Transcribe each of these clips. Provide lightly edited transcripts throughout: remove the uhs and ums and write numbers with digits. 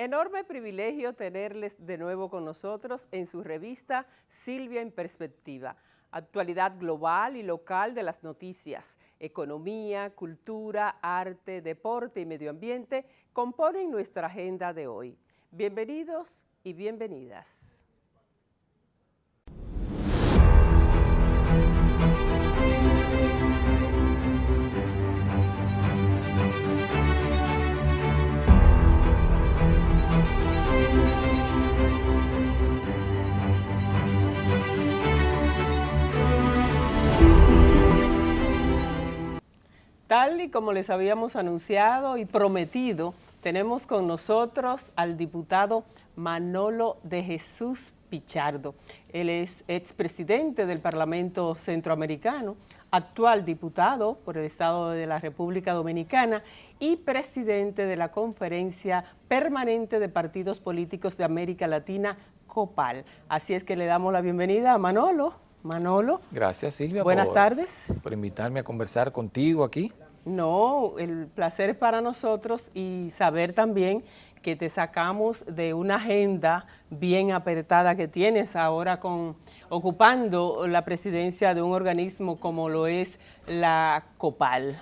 Enorme privilegio tenerles de nuevo con nosotros en su revista Silvia en Perspectiva. Actualidad global y local de las noticias, economía, cultura, arte, deporte y medio ambiente componen nuestra agenda de hoy. Bienvenidos y bienvenidas. Tal y como les habíamos anunciado y prometido, tenemos con nosotros al diputado Manolo de Jesús Pichardo. Él es expresidente del Parlamento Centroamericano, actual diputado por el Estado de la República Dominicana y presidente de la Conferencia Permanente de Partidos Políticos de América Latina, COPAL. Así es que le damos la bienvenida a Manolo. Manolo. Gracias, Silvia. Buenas tardes. Por invitarme a conversar contigo aquí. No, el placer es para nosotros y saber también que te sacamos de una agenda bien apretada que tienes ahora ocupando la presidencia de un organismo como lo es la COPAL.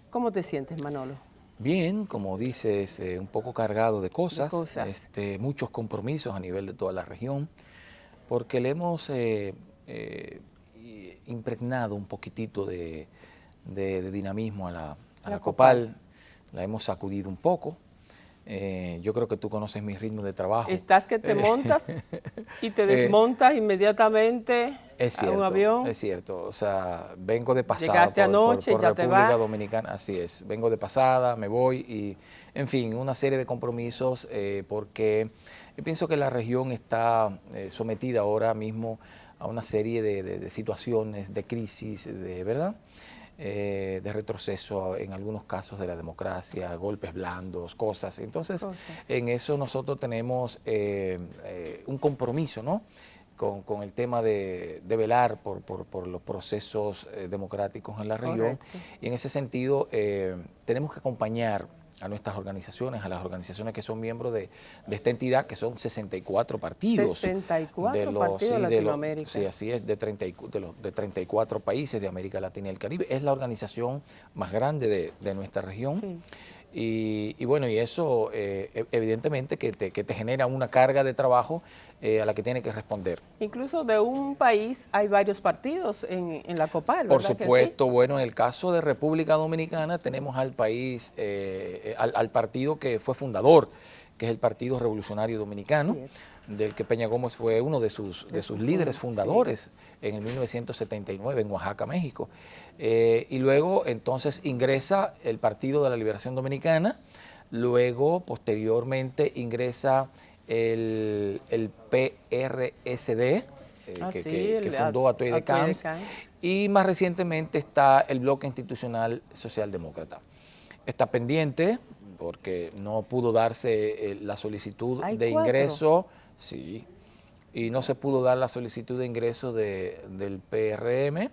¿Cómo te sientes, Manolo? Bien, como dices, un poco cargado de cosas. Muchos compromisos a nivel de toda la región, porque le hemos impregnado un poquitito de dinamismo a la COPAL, la hemos sacudido un poco. Yo creo que tú conoces mi ritmo de trabajo. Estás que te montas y te desmontas inmediatamente a un avión. Es cierto, o sea, vengo de pasada. Llegaste anoche, ya te vas. República Dominicana, así es, vengo de pasada, me voy y, en fin, una serie de compromisos porque yo pienso que la región está sometida ahora mismo a una serie de situaciones, de crisis, ¿verdad?, de retroceso en algunos casos de la democracia, golpes blandos, cosas. Entonces, en eso nosotros tenemos un compromiso, ¿no?, con el tema de velar por los procesos democráticos en la región. Correcto. Y en ese sentido tenemos que acompañar a nuestras organizaciones, a las organizaciones que son miembros de esta entidad, que son 64 partidos. 64 partidos de Latinoamérica. Sí, así es, de 34 países de América Latina y el Caribe. Es la organización más grande de nuestra región. Sí. Y bueno, y eso evidentemente que te genera una carga de trabajo a la que tiene que responder. Incluso de un país hay varios partidos en la COPAL, ¿verdad? Por supuesto, sí. Bueno, en el caso de República Dominicana tenemos al país, al partido que fue fundador, que es el Partido Revolucionario Dominicano, sí, del que Peña Gómez fue uno de sus líderes fundadores, sí, en el 1979 en Oaxaca, México. Y luego entonces ingresa el Partido de la Liberación Dominicana, luego posteriormente ingresa el PRSD, que fundó Atuey de Camps, y más recientemente está el Bloque Institucional Socialdemócrata. Está pendiente porque no pudo darse la solicitud de ingreso, sí, y no se pudo dar la solicitud de ingreso del PRM.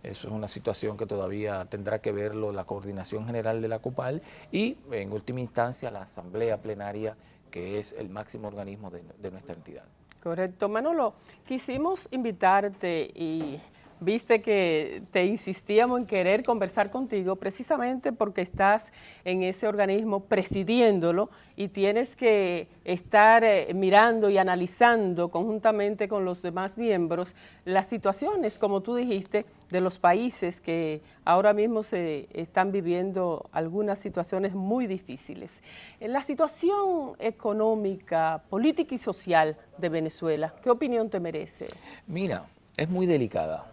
Eso es una situación que todavía tendrá que verlo la Coordinación General de la COPAL y, en última instancia, la Asamblea Plenaria, que es el máximo organismo de nuestra entidad. Correcto. Manolo, quisimos invitarte y viste que te insistíamos en querer conversar contigo precisamente porque estás en ese organismo presidiéndolo y tienes que estar mirando y analizando conjuntamente con los demás miembros las situaciones, como tú dijiste, de los países que ahora mismo se están viviendo algunas situaciones muy difíciles. La situación económica, política y social de Venezuela, ¿qué opinión te merece? Mira, es muy delicada.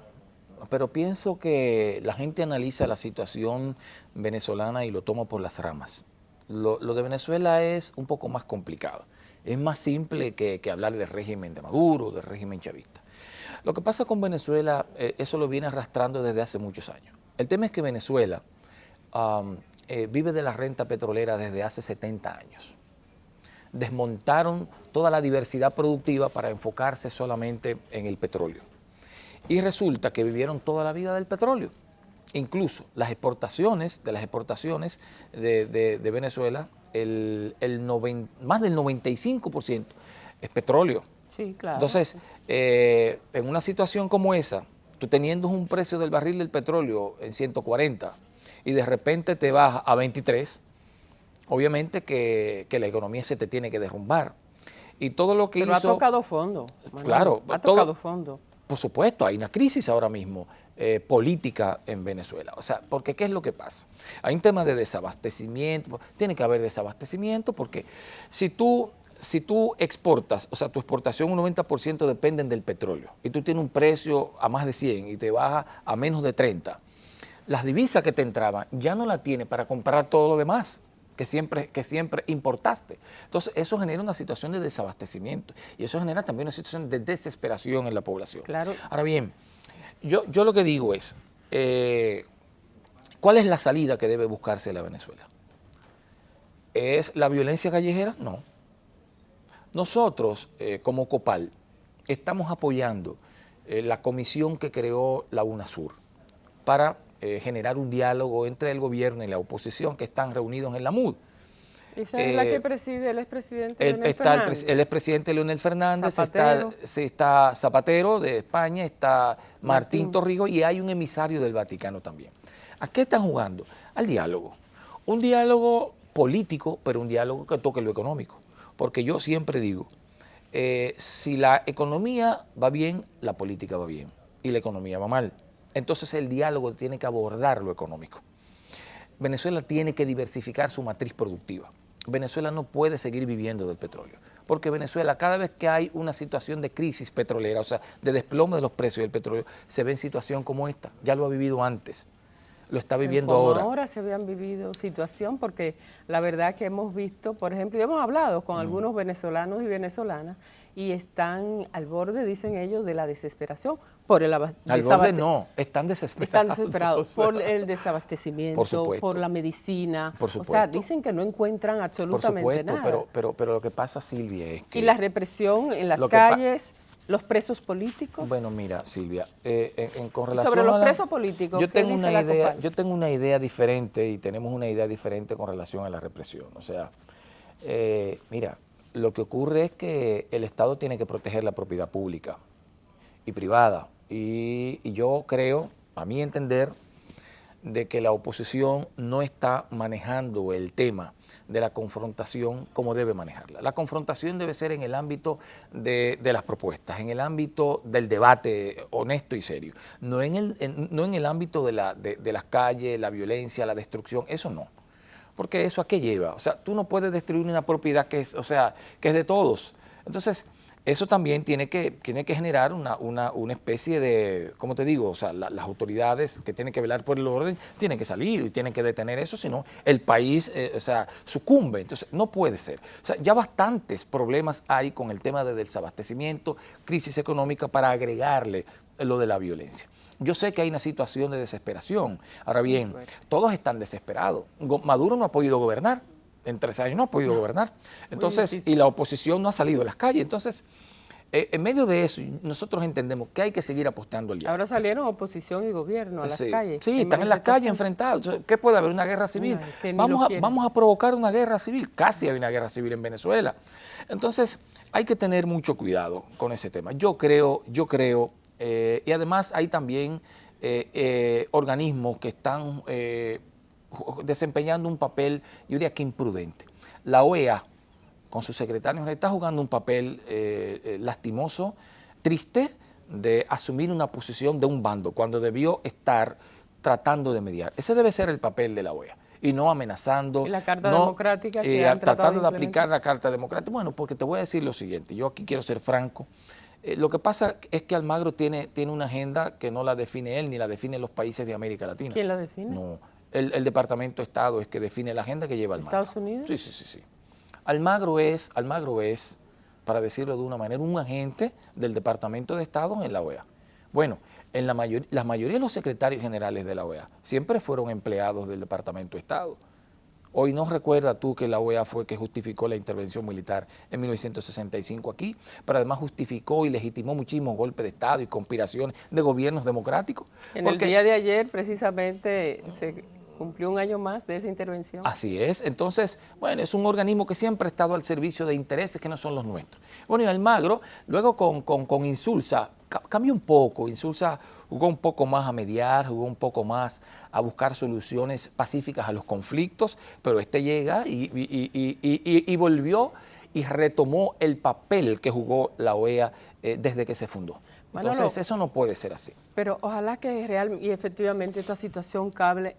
Pero pienso que la gente analiza la situación venezolana y lo toma por las ramas. Lo de Venezuela es un poco más complicado. Es más simple que hablar del régimen de Maduro, del régimen chavista. Lo que pasa con Venezuela, eso lo viene arrastrando desde hace muchos años. El tema es que Venezuela vive de la renta petrolera desde hace 70 años. Desmontaron toda la diversidad productiva para enfocarse solamente en el petróleo. Y resulta que vivieron toda la vida del petróleo. incluso las exportaciones de Venezuela, más del 95% es petróleo. Sí, claro. Entonces, en una situación como esa, tú teniendo un precio del barril del petróleo en 140 y de repente te baja a 23, obviamente que la economía se te tiene que derrumbar. Y todo lo que Pero hizo... ha tocado fondo. Manuel. Claro. Ha tocado fondo. Por supuesto, hay una crisis ahora mismo política en Venezuela. O sea, porque ¿qué es lo que pasa? Hay un tema de desabastecimiento. Tiene que haber desabastecimiento porque si tú exportas, o sea, tu exportación un 90% dependen del petróleo y tú tienes un precio a más de 100 y te baja a menos de 30, las divisas que te entraban ya no la tienes para comprar todo lo demás que siempre importaste. Entonces, eso genera una situación de desabastecimiento y eso genera también una situación de desesperación en la población. Claro. Ahora bien, yo lo que digo es, ¿cuál es la salida que debe buscarse la Venezuela? ¿Es la violencia callejera? No. Nosotros, como COPAL, estamos apoyando la comisión que creó la UNASUR para generar un diálogo entre el gobierno y la oposición que están reunidos en la MUD. Esa es la que preside el expresidente Leonel Está Fernández. el expresidente Leonel Fernández, Zapatero. está Zapatero de España, está Martín Torrijos y hay un emisario del Vaticano también. ¿A qué están jugando? Al diálogo. Un diálogo político, pero un diálogo que toque lo económico. Porque yo siempre digo, si la economía va bien, la política va bien y la economía va mal. Entonces el diálogo tiene que abordar lo económico. Venezuela tiene que diversificar su matriz productiva. Venezuela no puede seguir viviendo del petróleo, porque Venezuela cada vez que hay una situación de crisis petrolera, o sea, de desplome de los precios del petróleo, se ve en situación como esta. Ya lo ha vivido antes, lo está viviendo ahora. Ahora se habían vivido situación, porque la verdad que hemos visto, por ejemplo, y hemos hablado con algunos venezolanos y venezolanas, y están al borde, dicen ellos, de la desesperación por el Al borde no, están desesperados. Están desesperados por el desabastecimiento, por la medicina. Por supuesto. O sea, dicen que no encuentran absolutamente nada. Pero lo que pasa, Silvia, es que... Y la represión en las calles, los presos políticos. Bueno, mira, Silvia, con relación sobre los presos políticos, yo tengo una idea diferente y tenemos una idea diferente con relación a la represión. O sea, mira, lo que ocurre es que el Estado tiene que proteger la propiedad pública y privada. Y yo creo, a mi entender, de que la oposición no está manejando el tema de la confrontación como debe manejarla. La confrontación debe ser en el ámbito de las propuestas, en el ámbito del debate honesto y serio, no en el ámbito de las calles, la violencia, la destrucción, eso no. Porque eso ¿a qué lleva? O sea, tú no puedes destruir una propiedad que es de todos. Entonces, eso también tiene que generar una especie de, ¿cómo te digo? O sea, las autoridades que tienen que velar por el orden tienen que salir y tienen que detener eso, si no, el país, sucumbe. Entonces, no puede ser. O sea, ya bastantes problemas hay con el tema de desabastecimiento, crisis económica, para agregarle lo de la violencia. Yo sé que hay una situación de desesperación. Ahora bien, todos están desesperados. Maduro no ha podido gobernar. En 3 años no ha podido gobernar. Entonces, y la oposición no ha salido a las calles. Entonces, en medio de eso, nosotros entendemos que hay que seguir apostando al diálogo. Ahora salieron oposición y gobierno a las calles. Sí, están en las calles enfrentados. Entonces, ¿qué puede haber? ¿Una guerra civil? Vamos a provocar una guerra civil. Casi hay una guerra civil en Venezuela. Entonces, hay que tener mucho cuidado con ese tema. Yo creo, y además hay también organismos que están desempeñando un papel, yo diría que imprudente. La OEA, con sus secretarios, está jugando un papel lastimoso, triste, de asumir una posición de un bando, cuando debió estar tratando de mediar. Ese debe ser el papel de la OEA. Y no amenazando. Y la Carta Democrática que han tratando de aplicar la Carta Democrática. Bueno, porque te voy a decir lo siguiente, yo aquí quiero ser franco. Lo que pasa es que Almagro tiene una agenda que no la define él ni la definen los países de América Latina. ¿Quién la define? No, el Departamento de Estado es que define la agenda que lleva Almagro. ¿Estados Unidos? Sí. Almagro es, para decirlo de una manera, un agente del Departamento de Estado en la OEA. Bueno, la mayoría de los secretarios generales de la OEA siempre fueron empleados del Departamento de Estado. Hoy no recuerda tú que la OEA fue que justificó la intervención militar en 1965 aquí, pero además justificó y legitimó muchísimos golpes de Estado y conspiraciones de gobiernos democráticos. En el día de ayer, precisamente, se cumplió un año más de esa intervención. Así es. Entonces, bueno, es un organismo que siempre ha estado al servicio de intereses que no son los nuestros. Bueno, y Almagro, luego con Insulza, cambió un poco. Insulza jugó un poco más a mediar, jugó un poco más a buscar soluciones pacíficas a los conflictos, pero este llega y volvió y retomó el papel que jugó la OEA desde que se fundó. Entonces, Manolo, eso no puede ser así. Pero ojalá que real y efectivamente esta situación cambie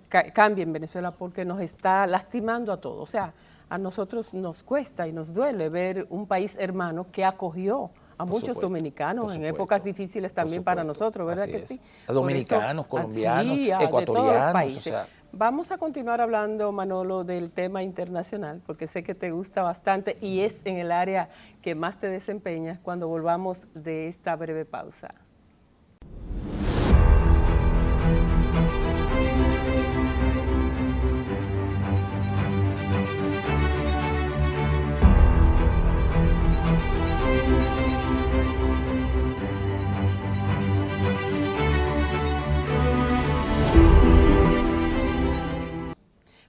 en Venezuela, porque nos está lastimando a todos. O sea, a nosotros nos cuesta y nos duele ver un país hermano que acogió a muchos dominicanos en épocas difíciles también para nosotros, ¿verdad que sí? A dominicanos, colombianos, ecuatorianos. De todos los países. O sea, vamos a continuar hablando, Manolo, del tema internacional, porque sé que te gusta bastante y es en el área que más te desempeñas cuando volvamos de esta breve pausa.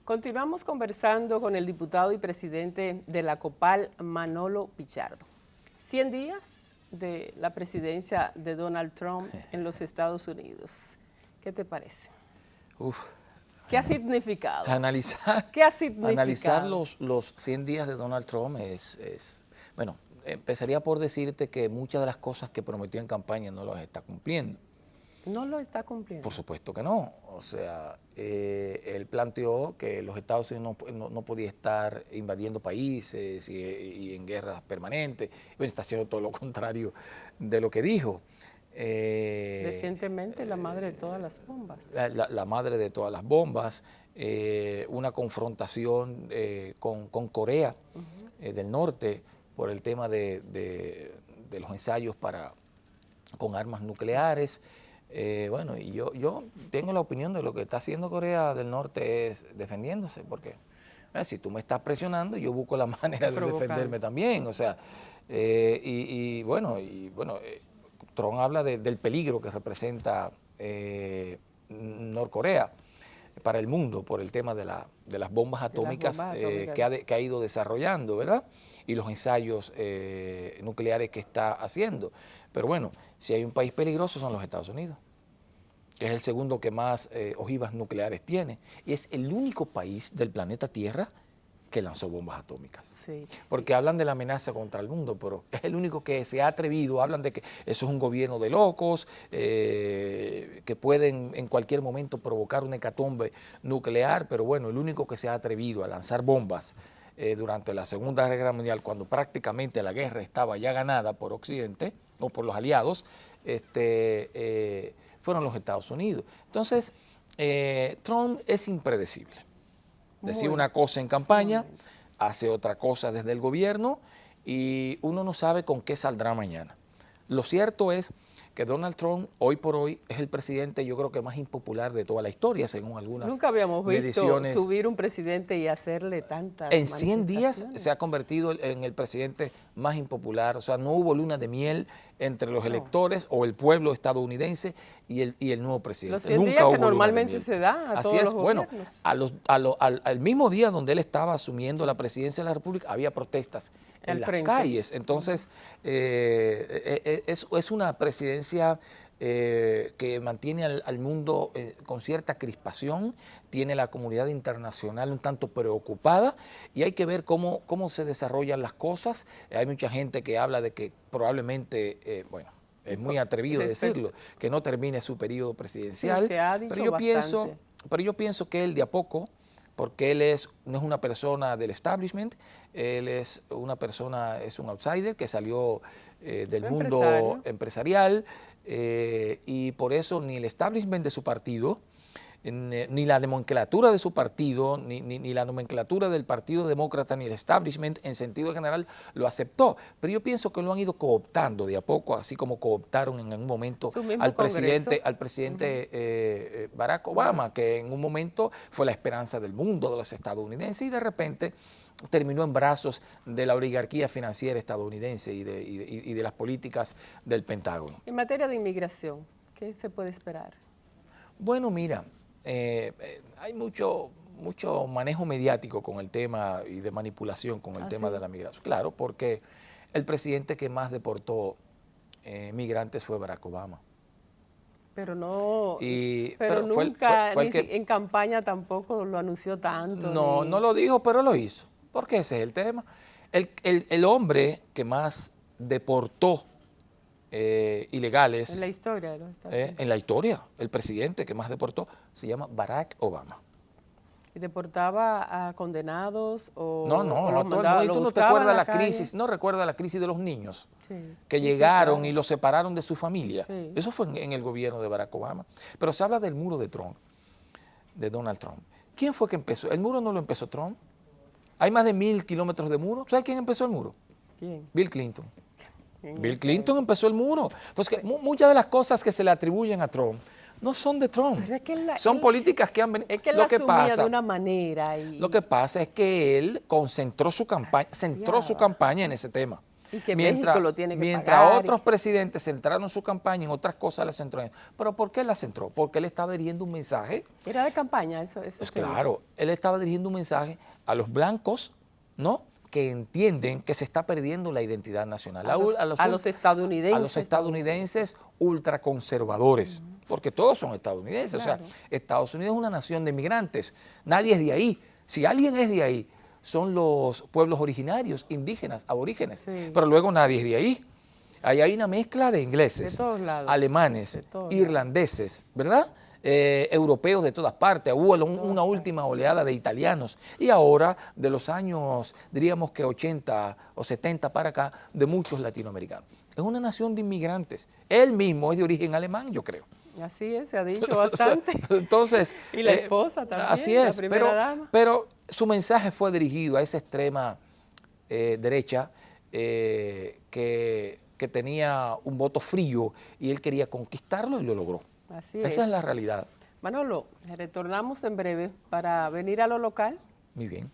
Continuamos conversando con el diputado y presidente de la COPAL, Manolo Pichardo. 100 días de la presidencia de Donald Trump en los Estados Unidos. ¿Qué te parece? ¿Qué ha significado? ¿Qué ha significado? Analizar los 100 días de Donald Trump bueno, empezaría por decirte que muchas de las cosas que prometió en campaña no las está cumpliendo. ¿No lo está cumpliendo? Por supuesto que no. O sea, él planteó que los Estados Unidos no podía estar invadiendo países y en guerras permanentes. Bueno, está haciendo todo lo contrario de lo que dijo. Recientemente la madre de todas las bombas. La madre de todas las bombas. Una confrontación con Corea del Norte por el tema de los ensayos con armas nucleares. Bueno, y yo tengo la opinión de lo que está haciendo Corea del Norte es defendiéndose, porque si tú me estás presionando, yo busco la manera de defenderme también. O sea, bueno, Trump habla del peligro que representa Norcorea para el mundo por el tema de las bombas atómicas, que ha ido desarrollando, ¿verdad? Y los ensayos nucleares que está haciendo. Pero bueno, si hay un país peligroso son los Estados Unidos, que es el segundo que más ojivas nucleares tiene. Y es el único país del planeta Tierra que lanzó bombas atómicas. Sí. Porque hablan de la amenaza contra el mundo, pero es el único que se ha atrevido, hablan de que eso es un gobierno de locos, que pueden en cualquier momento provocar una hecatombe nuclear, pero bueno, el único que se ha atrevido a lanzar bombas durante la Segunda Guerra Mundial, cuando prácticamente la guerra estaba ya ganada por Occidente o por los aliados, fueron los Estados Unidos. Entonces, Trump es impredecible. Decía una cosa en campaña, hace otra cosa desde el gobierno y uno no sabe con qué saldrá mañana. Lo cierto es que Donald Trump hoy por hoy es el presidente, yo creo que más impopular de toda la historia, según algunas Nunca habíamos visto mediciones. Subir un presidente y hacerle tantas En 100 días se ha convertido en el presidente más impopular. O sea, no hubo luna de miel entre los electores o el pueblo estadounidense y el nuevo presidente. Los 100 días que normalmente se da a todos los gobiernos. Bueno, al mismo día donde él estaba asumiendo la presidencia de la República, había protestas en las calles. Entonces, es una presidencia que mantiene al mundo con cierta crispación, tiene la comunidad internacional un tanto preocupada y hay que ver cómo se desarrollan las cosas. Hay mucha gente que habla de que probablemente, bueno, es muy atrevido decirlo, que no termine su periodo presidencial, sí, se ha dicho pero yo pienso que él de a poco, porque él no es una persona del establishment, él es una persona, es un outsider que salió del mundo empresarial, y por eso ni el establishment de su partido, ni la nomenclatura de su partido, ni la nomenclatura del Partido Demócrata, ni el establishment en sentido general lo aceptó. Pero yo pienso que lo han ido cooptando de a poco, así como cooptaron en un momento al presidente Barack Obama, que en un momento fue la esperanza del mundo, de los estadounidenses, y de repente terminó en brazos de la oligarquía financiera estadounidense y de las políticas del Pentágono. En materia de inmigración, ¿qué se puede esperar? Bueno, mira, hay mucho manejo mediático con el tema y de manipulación con el tema de la migración. Claro, porque el presidente que más deportó migrantes fue Barack Obama. Pero no, pero nunca, en campaña tampoco lo anunció tanto. No, no lo dijo, pero lo hizo. Porque ese es el tema. El hombre que más deportó ilegales. En la historia, ¿no? En la historia, el presidente que más deportó se llama Barack Obama. ¿Y deportaba a condenados o no, a todo el mundo? ¿Y tú no te acuerdas la crisis? ¿No recuerdas la crisis de los niños? Sí, que llegaron y los separaron de su familia. Sí. Eso fue en el gobierno de Barack Obama. Pero se habla del muro de Trump, de Donald Trump. ¿Quién fue que empezó? El muro no lo empezó Trump. Hay más de 1000 kilómetros de muro. ¿Sabes quién empezó el muro? ¿Quién? Bill Clinton. Bill Clinton empezó el muro. Pues que muchas de las cosas que se le atribuyen a Trump no son de Trump. Es que son políticas que han venido. Es que él lo asumía de una manera. Lo que pasa es que él concentró su campaña, centró su campaña en ese tema. Y que México lo tiene que mientras pagar. Otros presidentes centraron su campaña en otras cosas, la centró en. ¿Pero por qué la centró? Porque él estaba dirigiendo un mensaje. Era de campaña, eso pues claro, él estaba dirigiendo un mensaje a los blancos, ¿no?, que entienden que se está perdiendo la identidad nacional. A los estadounidenses. A los estadounidenses ultraconservadores, porque todos son estadounidenses. Claro. O sea, Estados Unidos es una nación de migrantes. Nadie es de ahí. Si alguien es de ahí, son los pueblos originarios, indígenas, aborígenes. Sí. Pero luego nadie es de ahí. Ahí hay una mezcla de ingleses, de todos lados, alemanes, irlandeses, ¿verdad?, europeos de todas partes. Hubo una última oleada de italianos y ahora de los años, diríamos que 80 o 70 para acá, de muchos latinoamericanos. Es una nación de inmigrantes. Él mismo es de origen alemán, yo creo. Así es, se ha dicho bastante. Entonces, y la esposa también, así es, la primera dama. Pero su mensaje fue dirigido a esa extrema derecha que tenía un voto frío y él quería conquistarlo y lo logró. Así es. Esa es la realidad. Manolo, retornamos en breve para venir a lo local. Muy bien.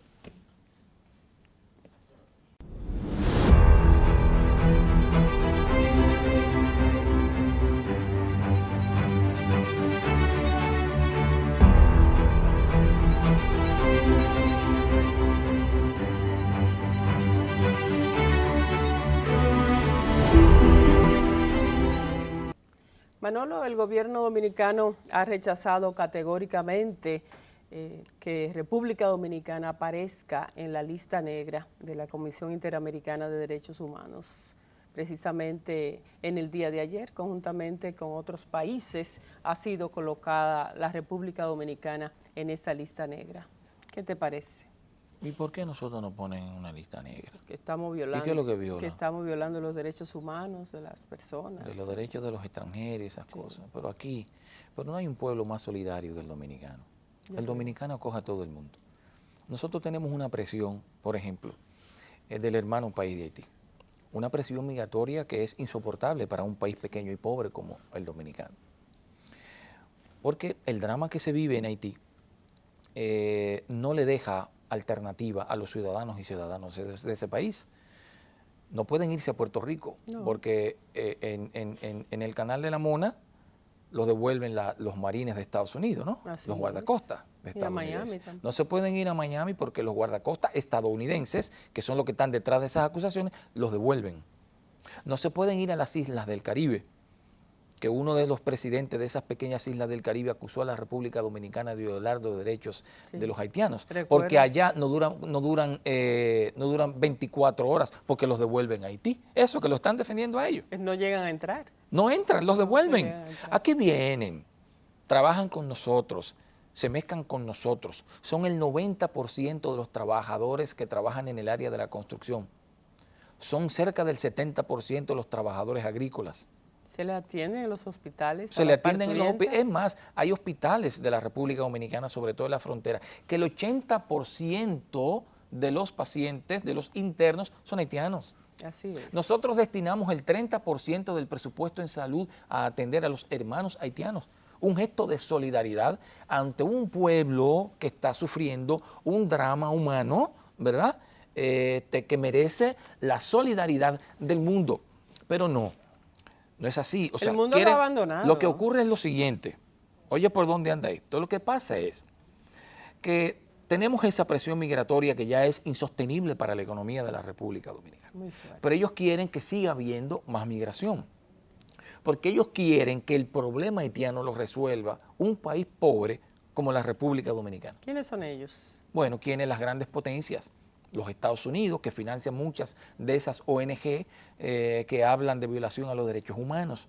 Manolo, el gobierno dominicano ha rechazado categóricamente que República Dominicana aparezca en la lista negra de la Comisión Interamericana de Derechos Humanos. Precisamente en el día de ayer, conjuntamente con otros países, ha sido colocada la República Dominicana en esa lista negra. ¿Qué te parece? ¿Y por qué nosotros nos ponen en una lista negra? Que estamos violando. ¿Y qué es lo que viola? Que estamos violando los derechos humanos de las personas. De los derechos de los extranjeros y esas cosas. Pero no hay un pueblo más solidario que el dominicano. El dominicano acoge a todo el mundo. Nosotros tenemos una presión, por ejemplo, del hermano país de Haití. Una presión migratoria que es insoportable para un país pequeño y pobre como el dominicano. Porque el drama que se vive en Haití no le deja alternativa a los ciudadanos y ciudadanas de ese país. No pueden irse a Puerto Rico, porque en el canal de la Mona los devuelven los marines de Estados Unidos, ¿no? Los guardacostas de Estados Unidos. No se pueden ir a Miami porque los guardacostas estadounidenses, que son los que están detrás de esas acusaciones, los devuelven. No se pueden ir a las islas del Caribe, que uno de los presidentes de esas pequeñas islas del Caribe acusó a la República Dominicana de violar los derechos de los haitianos, porque allá no duran 24 horas, porque los devuelven a Haití. Eso, que lo están defendiendo a ellos. No llegan a entrar. No entran, los devuelven. Aquí vienen, trabajan con nosotros, se mezclan con nosotros. Son el 90% de los trabajadores que trabajan en el área de la construcción. Son cerca del 70% de los trabajadores agrícolas. ¿Se le atienden en los hospitales? Se le atienden en los hospitales. Es más, hay hospitales de la República Dominicana, sobre todo en la frontera, que el 80% de los pacientes, de los internos, son haitianos. Así es. Nosotros destinamos el 30% del presupuesto en salud a atender a los hermanos haitianos. Un gesto de solidaridad ante un pueblo que está sufriendo un drama humano, ¿verdad? Que merece la solidaridad del mundo. Pero no es así. O sea, el mundo lo ha abandonado. Lo que ocurre es lo siguiente. Oye, ¿por dónde anda esto? Lo que pasa es que tenemos esa presión migratoria que ya es insostenible para la economía de la República Dominicana. Pero ellos quieren que siga habiendo más migración. Porque ellos quieren que el problema haitiano lo resuelva un país pobre como la República Dominicana. ¿Quiénes son ellos? Bueno, ¿quiénes? Las grandes potencias. Los Estados Unidos, que financian muchas de esas ONG que hablan de violación a los derechos humanos,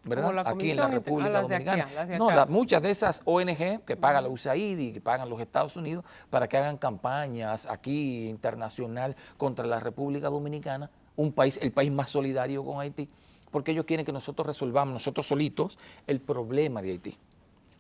¿verdad? Aquí en la República Dominicana. Muchas de esas ONG que paga la USAID y que pagan los Estados Unidos para que hagan campañas aquí internacional contra la República Dominicana, el país más solidario con Haití, porque ellos quieren que nosotros resolvamos, nosotros solitos, el problema de Haití.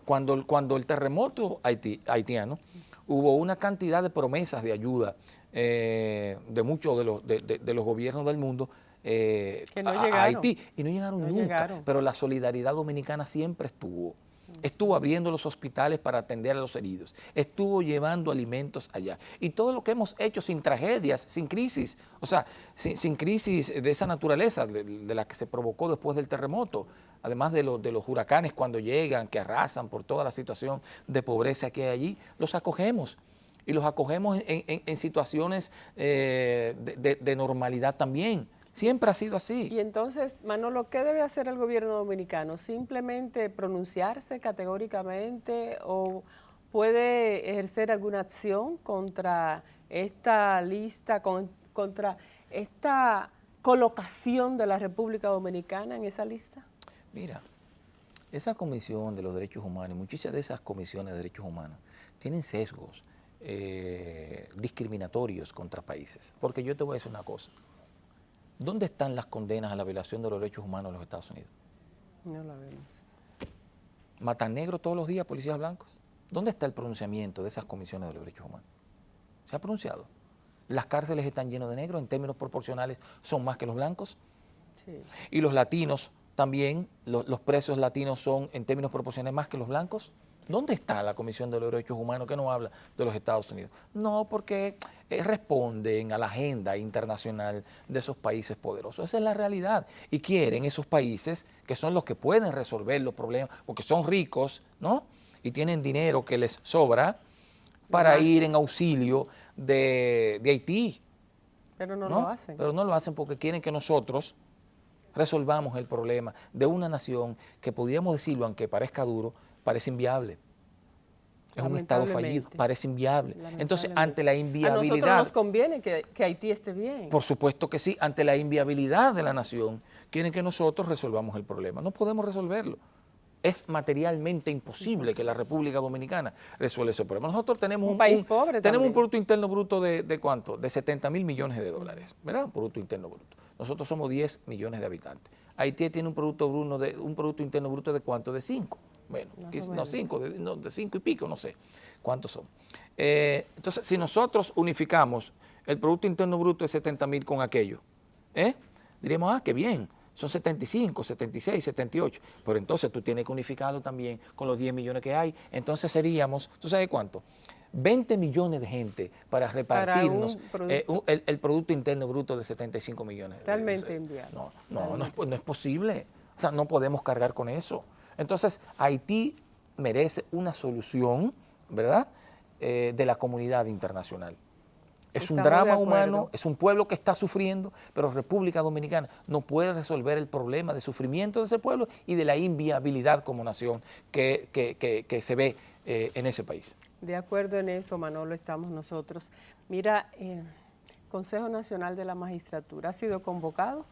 Cuando el terremoto haitiano, hubo una cantidad de promesas de ayuda de muchos de los gobiernos del mundo a Haití, y no llegaron nunca. Pero la solidaridad dominicana siempre estuvo abriendo los hospitales para atender a los heridos, estuvo llevando alimentos allá, y todo lo que hemos hecho sin tragedias, sin crisis, o sea, sin crisis de esa naturaleza, de la que se provocó después del terremoto, además de los huracanes cuando llegan, que arrasan por toda la situación de pobreza que hay allí, los acogemos. Y los acogemos en situaciones de normalidad también. Siempre ha sido así. Y entonces, Manolo, ¿qué debe hacer el gobierno dominicano? ¿Simplemente pronunciarse categóricamente o puede ejercer alguna acción contra esta lista, contra esta colocación de la República Dominicana en esa lista? Mira, esa Comisión de los Derechos Humanos, muchas de esas comisiones de derechos humanos tienen sesgos discriminatorios contra países. Porque yo te voy a decir una cosa. ¿Dónde están las condenas a la violación de los derechos humanos en los Estados Unidos? No la vemos. ¿Matan negros todos los días policías blancos? ¿Dónde está el pronunciamiento de esas comisiones de los derechos humanos? ¿Se ha pronunciado? ¿Las cárceles están llenas de negros? ¿En términos proporcionales son más que los blancos? Sí. ¿Y los latinos también, los presos latinos son en términos proporcionales más que los blancos? ¿Dónde está la Comisión de los Derechos Humanos que no habla de los Estados Unidos? No, porque responden a la agenda internacional de esos países poderosos. Esa es la realidad. Y quieren esos países, que son los que pueden resolver los problemas, porque son ricos, ¿no? Y tienen dinero que les sobra para ir en auxilio de Haití. Pero no lo hacen. Pero no lo hacen porque quieren que nosotros resolvamos el problema de una nación que, podríamos decirlo, aunque parezca duro, parece inviable. Es un Estado fallido, parece inviable. Entonces, ante la inviabilidad... A nosotros nos conviene que Haití esté bien. Por supuesto que sí. Ante la inviabilidad de la nación, quieren que nosotros resolvamos el problema. No podemos resolverlo. Es materialmente imposible que la República Dominicana resuelva ese problema. Nosotros tenemos un país pobre tenemos un Producto Interno Bruto de ¿cuánto? De 70.000 millones de dólares, ¿verdad? Producto Interno Bruto. Nosotros somos 10 millones de habitantes. Haití tiene un Producto Interno Bruto de ¿cuánto? De 5. Bueno, no 5, de 5 y pico, no sé cuántos son. Entonces, si nosotros unificamos el Producto Interno Bruto de 70.000 con aquello, diríamos, qué bien, son 75, 76, 78, pero entonces tú tienes que unificarlo también con los 10 millones que hay, entonces seríamos, ¿tú sabes cuánto? 20 millones de gente para repartirnos el Producto Interno Bruto de 75 millones. Realmente inviable. No es posible, o sea, no podemos cargar con eso. Entonces, Haití merece una solución, ¿verdad?, de la comunidad internacional. Es un drama humano, es un pueblo que está sufriendo, pero República Dominicana no puede resolver el problema de sufrimiento de ese pueblo y de la inviabilidad como nación que se ve en ese país. De acuerdo en eso, Manolo, estamos nosotros. Mira, Consejo Nacional de la Magistratura, ¿ha sido convocado?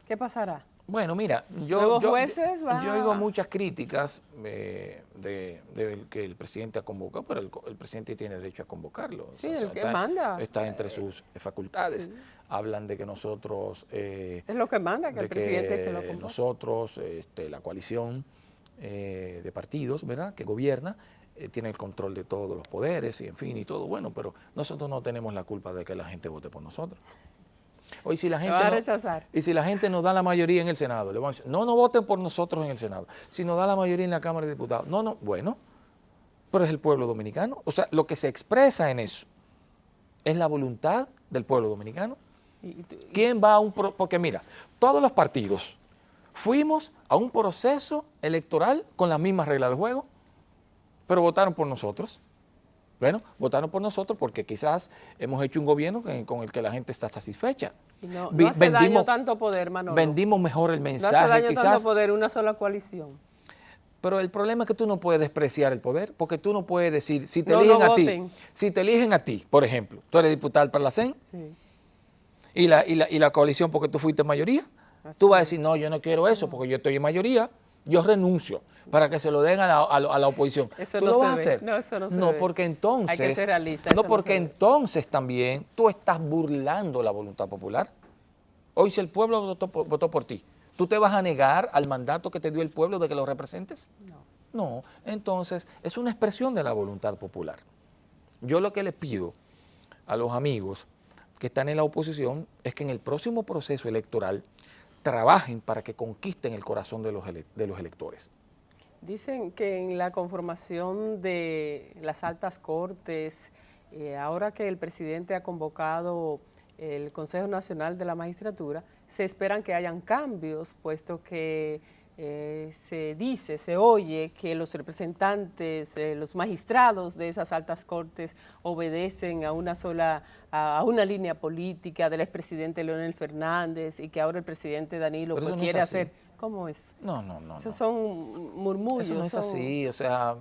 ¿Qué pasará? Bueno, mira, Nuevos jueces van yo oigo muchas críticas de que el presidente ha convocado, pero el presidente tiene derecho a convocarlo. Sí, O sea, el que manda. está entre sus facultades. Sí. Hablan de que nosotros... Es lo que manda, que el presidente es que lo convoca. Nosotros, la coalición de partidos, ¿verdad?, que gobierna, tiene el control de todos los poderes y en fin y todo. Bueno, pero nosotros no tenemos la culpa de que la gente vote por nosotros. Hoy si la gente va a rechazar. Y si la gente nos da la mayoría en el Senado, le vamos a decir, no voten por nosotros en el Senado. Si nos da la mayoría en la Cámara de Diputados, bueno, pero es el pueblo dominicano. O sea, lo que se expresa en eso es la voluntad del pueblo dominicano. ¿Quién va a un porque mira, todos los partidos fuimos a un proceso electoral con las mismas reglas de juego, pero votaron por nosotros. Bueno, votaron por nosotros porque quizás hemos hecho un gobierno con el que la gente está satisfecha. No hace daño tanto poder, Manolo. Vendimos mejor el mensaje. No hace daño quizás, tanto poder, una sola coalición. Pero el problema es que tú no puedes despreciar el poder, porque tú no puedes decir, si te eligen a ti, por ejemplo, tú eres diputado para la CEN, sí, y la coalición porque tú fuiste mayoría, tú vas a decir, no, yo no quiero eso, porque yo estoy en mayoría, yo renuncio para que se lo den a la oposición. Eso ¿Tú no lo se vas a ve. hacer? No, eso no se No, ve. porque entonces... Hay que ser realista. No, porque entonces también tú estás burlando la voluntad popular. Hoy si el pueblo votó por ti, ¿tú te vas a negar al mandato que te dio el pueblo de que lo representes? No, entonces es una expresión de la voluntad popular. Yo lo que le pido a los amigos que están en la oposición es que en el próximo proceso electoral trabajen para que conquisten el corazón de los electores. Dicen que en la conformación de las altas cortes, ahora que el presidente ha convocado el Consejo Nacional de la Magistratura, se esperan que hayan cambios, puesto que se oye que los representantes, los magistrados de esas altas cortes obedecen a una línea política del expresidente Leonel Fernández y que ahora el presidente Danilo quiere hacer. ¿Cómo es? No. Esos son murmullos. Eso no es así, o sea,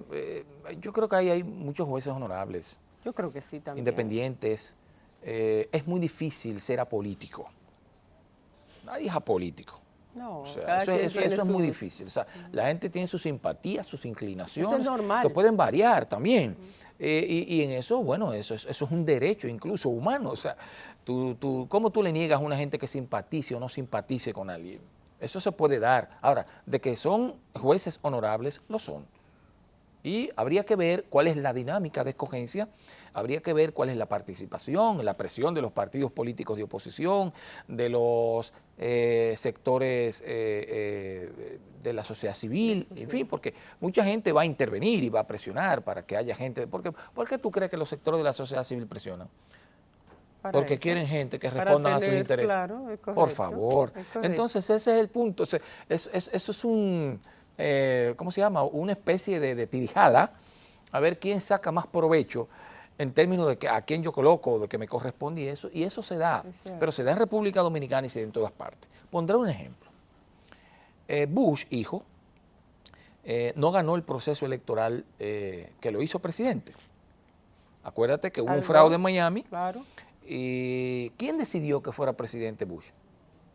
yo creo que ahí hay muchos jueces honorables. Yo creo que sí también. Independientes. Es muy difícil ser apolítico. Nadie es apolítico. No, o sea, eso es muy difícil. O sea, la gente tiene sus simpatías, sus inclinaciones, eso es normal, que pueden variar también. Y en eso, bueno, eso es un derecho incluso humano. O sea, ¿cómo tú le niegas a una gente que simpatice o no simpatice con alguien? Eso se puede dar. Ahora, de que son jueces honorables, lo son. Y habría que ver cuál es la dinámica de escogencia, habría que ver cuál es la participación, la presión de los partidos políticos de oposición, de los sectores de la sociedad civil, en fin, porque mucha gente va a intervenir y va a presionar para que haya gente. ¿Por qué tú crees que los sectores de la sociedad civil presionan? Porque quieren gente que responda a sus intereses. Claro, es correcto, por favor. Entonces ese es el punto. Eso es un... ¿cómo se llama? Una especie de tirijada, a ver quién saca más provecho en términos de que a quién yo coloco, de que me corresponde y eso se da, pero se da en República Dominicana y se da en todas partes. Pondré un ejemplo. Bush, hijo, no ganó el proceso electoral que lo hizo presidente. Acuérdate que hubo un fraude en Miami. Claro. ¿Y quién decidió que fuera presidente Bush?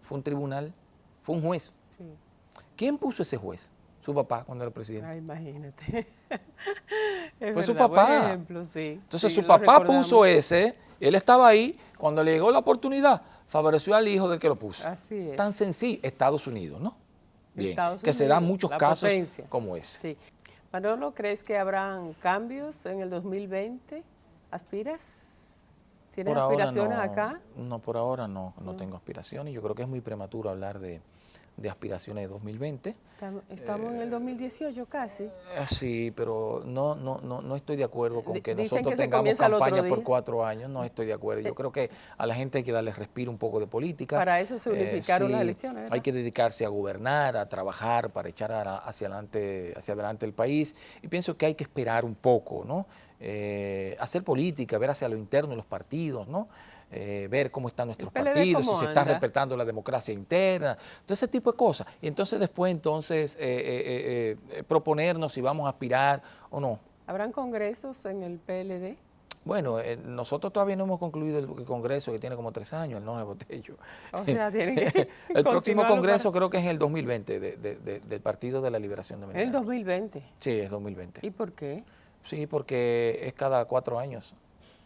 ¿Fue un tribunal? ¿Fue un juez? Sí. ¿Quién puso ese juez? Su papá cuando era presidente. Ay, imagínate. Fue su papá. Ejemplo, sí. Entonces sí, su papá puso ese, él estaba ahí, cuando le llegó la oportunidad, favoreció al hijo del que lo puso. Así es. Tan sencillo, Estados Unidos, ¿no? Bien, Estados que se dan Unidos, muchos la casos potencia. como ese. Sí. Manolo, ¿crees que habrán cambios en el 2020? ¿Aspiras? ¿Tienes aspiraciones acá? No, por ahora no tengo aspiraciones. Yo creo que es muy prematuro hablar de aspiraciones de 2020. Estamos en el 2018 casi. Sí, pero no estoy de acuerdo con que Dicen nosotros que se tengamos comienza el otro campaña día. por 4 años. No estoy de acuerdo. Yo creo que a la gente hay que darle respiro un poco de política. Para eso se unificaron las elecciones, ¿verdad? Hay que dedicarse a gobernar, a trabajar para echar hacia adelante el país. Y pienso que hay que esperar un poco, ¿no? Hacer política, ver hacia lo interno de los partidos, ¿no? Ver cómo están nuestros partidos, si se está respetando la democracia interna, todo ese tipo de cosas. Y entonces después proponernos si vamos a aspirar o no. ¿Habrán congresos en el PLD? Bueno, nosotros todavía no hemos concluido el Congreso, que tiene como 3 años, el Jorge Botello. O sea, tienen que El próximo continuarlo Congreso creo que es en el 2020, del Partido de la Liberación en Dominicana. el 2020. Sí, es 2020. ¿Y por qué? Sí, porque es cada 4 años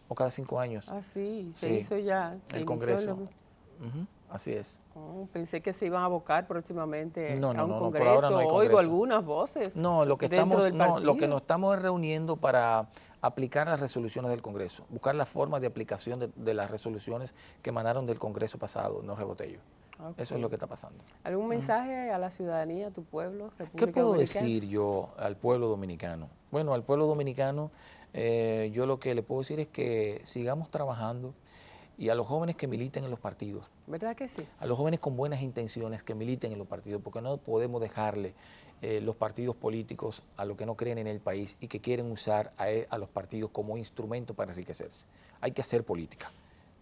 o cada 5 años. Ah, sí, se Sí, hizo ya. Se el inició Congreso. lo- Ujú, así es. Oh, pensé que se iban a abocar próximamente No, a no, un no, por congreso. ahora no hay Oigo congreso. algunas voces No, lo que dentro del partido. lo que nos estamos es reuniendo para aplicar las resoluciones del Congreso, buscar la forma de aplicación de las resoluciones que emanaron del Congreso pasado, no Rebotello. Ok. Eso es lo que está pasando. ¿Algún mensaje a la ciudadanía, a tu pueblo, República ¿Qué puedo Dominicana? decir yo al pueblo dominicano? Bueno, al pueblo dominicano yo lo que le puedo decir es que sigamos trabajando, y a los jóvenes que militen en los partidos, ¿Verdad que sí? a los jóvenes con buenas intenciones que militen en los partidos, porque no podemos dejarle los partidos políticos a los que no creen en el país y que quieren usar a los partidos como instrumento para enriquecerse. Hay que hacer política.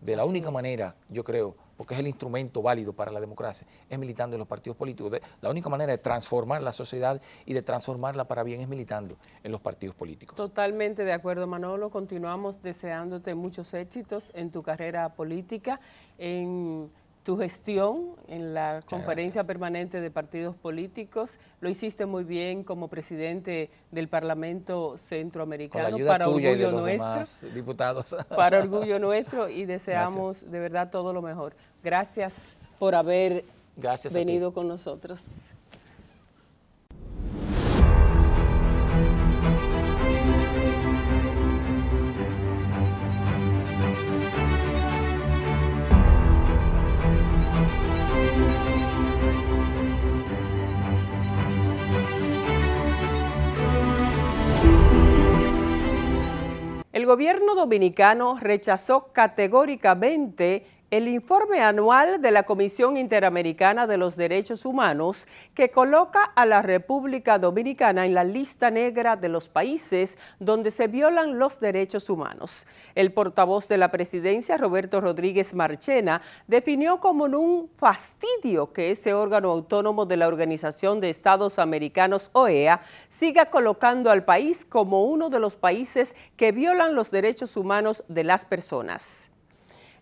De la Así única es. manera, yo creo, porque es el instrumento válido para la democracia, es militando en los partidos políticos. La única manera de transformar la sociedad y de transformarla para bien es militando en los partidos políticos. Totalmente de acuerdo, Manolo. Continuamos deseándote muchos éxitos en tu carrera política, en tu gestión en la Conferencia gracias. Permanente de Partidos Políticos. Lo hiciste muy bien como presidente del Parlamento Con la Centroamericano, ayuda para tuya y de orgullo los nuestro. demás diputados. Para orgullo nuestro, y deseamos Gracias. de verdad todo lo mejor. Gracias por haber Gracias a ti. venido con nosotros. El gobierno dominicano rechazó categóricamente el informe anual de la Comisión Interamericana de los Derechos Humanos, que coloca a la República Dominicana en la lista negra de los países donde se violan los derechos humanos. El portavoz de la presidencia, Roberto Rodríguez Marchena, definió como un fastidio que ese órgano autónomo de la Organización de Estados Americanos, OEA, siga colocando al país como uno de los países que violan los derechos humanos de las personas.